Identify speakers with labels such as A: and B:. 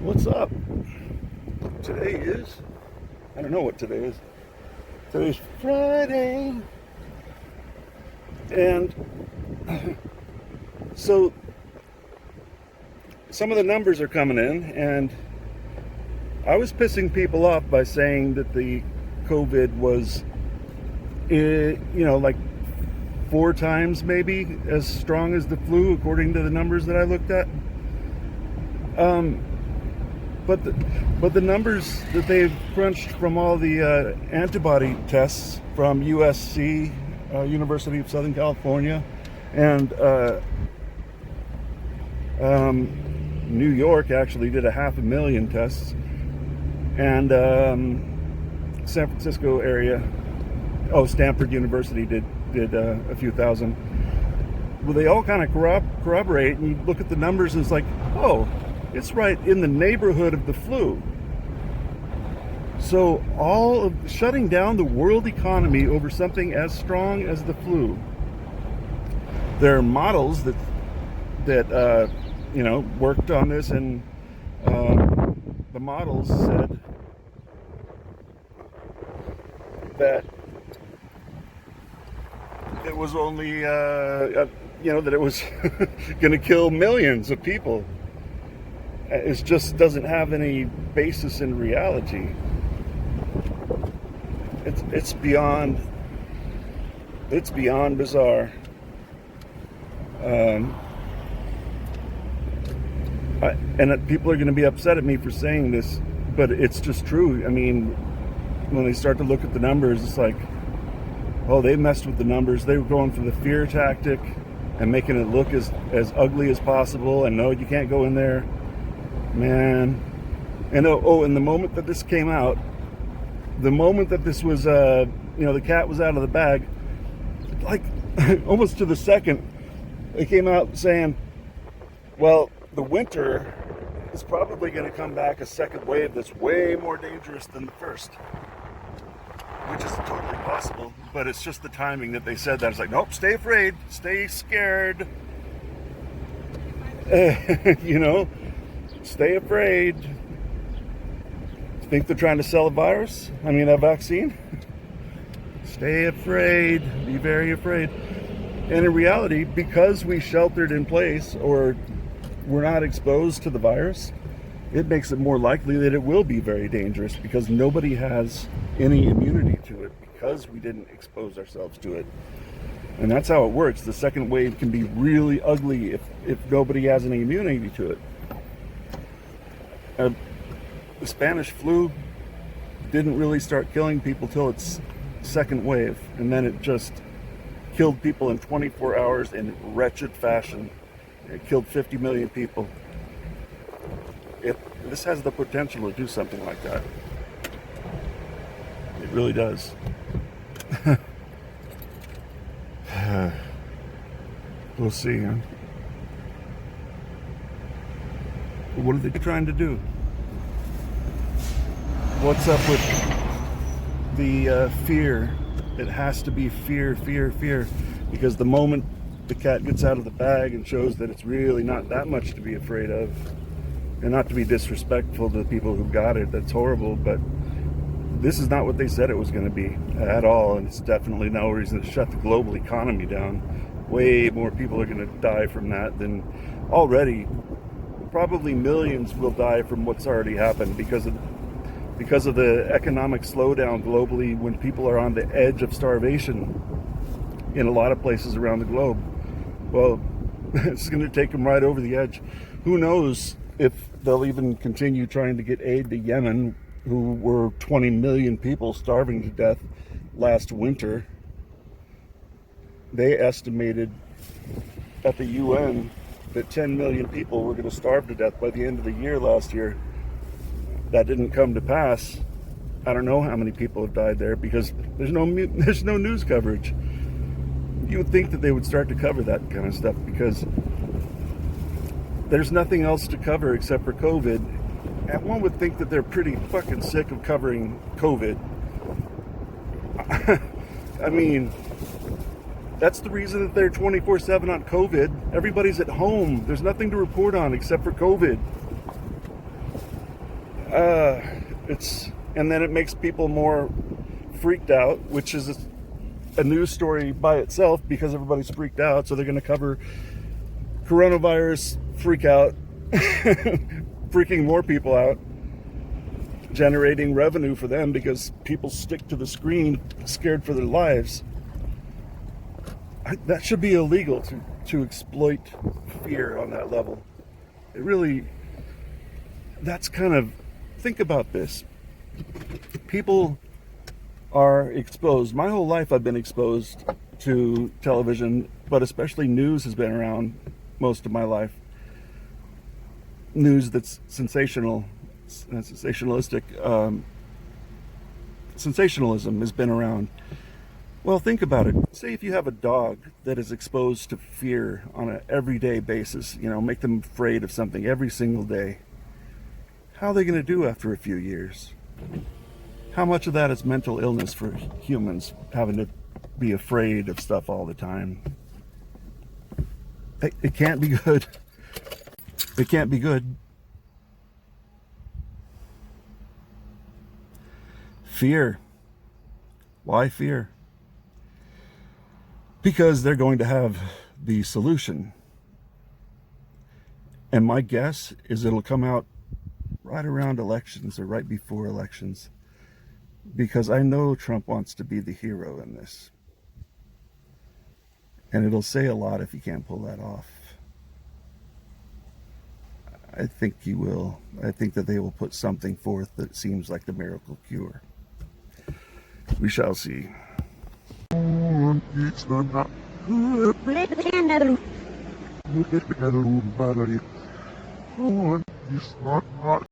A: What's up? Today is, I don't know what today is. Today's Friday. And so some of the numbers are coming in, and I was pissing people off by saying that the COVID was, like 4 times maybe as strong as the flu, according to the numbers that I looked at. But the numbers that they've crunched from all the antibody tests from USC, University of Southern California, and New York actually did 500,000 tests, and San Francisco area, Stanford University did a few thousand. Well, they all kind of corroborate, and you look at the numbers and it's like, oh, it's right in the neighborhood of the flu. So all of shutting down the world economy over something as strong as the flu. There are models that worked on this, and the models said that it was only that it was going to kill millions of people. It just doesn't have any basis in reality. It's beyond bizarre. And people are going to be upset at me for saying this, but it's just true. I mean, when they start to look at the numbers, it's like, oh, they messed with the numbers. They were going for the fear tactic and making it look as ugly as possible. And no, you can't go in there. Man. And and the moment that this came out, the moment that this was, the cat was out of the bag, like almost to the second, they came out saying, well, the winter is probably going to come back a second wave that's way more dangerous than the first, which is totally possible, but it's just the timing that they said that. It's like, nope, stay afraid, stay scared, stay afraid. Think they're trying to sell a virus? I mean, a vaccine? Stay afraid. Be very afraid. And in reality, because we sheltered in place or we're not exposed to the virus, it makes it more likely that it will be very dangerous because nobody has any immunity to it because we didn't expose ourselves to it. And that's how it works. The second wave can be really ugly if nobody has any immunity to it. The Spanish flu didn't really start killing people till its second wave, and then it just killed people in 24 hours in wretched fashion. It killed 50 million people. This has the potential to do something like that. It really does. We'll see, huh? What are they trying to do? What's up with the fear? It has to be fear, fear, fear. Because the moment the cat gets out of the bag and shows that it's really not that much to be afraid of, and not to be disrespectful to the people who got it, that's horrible, but this is not what they said it was going to be at all, and it's definitely no reason to shut the global economy down. Way more people are going to die from that than already. Probably millions will die from what's already happened because of the economic slowdown globally, when people are on the edge of starvation in a lot of places around the globe. Well, it's going to take them right over the edge. Who knows if they'll even continue trying to get aid to Yemen, who were 20 million people starving to death last winter. They estimated at the UN that 10 million people were going to starve to death by the end of the year last year. That didn't come to pass. I don't know how many people have died there because there's no news coverage. You would think that they would start to cover that kind of stuff because there's nothing else to cover except for COVID. And one would think that they're pretty fucking sick of covering COVID. I mean, that's the reason that they're 24/7 on COVID. Everybody's at home. There's nothing to report on except for COVID. And then it makes people more freaked out, which is a news story by itself because everybody's freaked out. So they're going to cover coronavirus freak out, freaking more people out, generating revenue for them because people stick to the screen scared for their lives. That should be illegal to exploit fear on that level. It really, that's kind of, think about this. People are exposed. My whole life I've been exposed to television, but especially news has been around most of my life. News that's sensational, sensationalistic. Sensationalism has been around. Well, think about it. Say if you have a dog that is exposed to fear on an everyday basis, make them afraid of something every single day. How are they going to do after a few years? How much of that is mental illness for humans, having to be afraid of stuff all the time? It can't be good. It can't be good. Fear. Why fear? Because they're going to have the solution. And my guess is it'll come out right around elections or right before elections. Because I know Trump wants to be the hero in this. And it'll say a lot if he can't pull that off. I think he will. I think that they will put something forth that seems like the miracle cure. We shall see.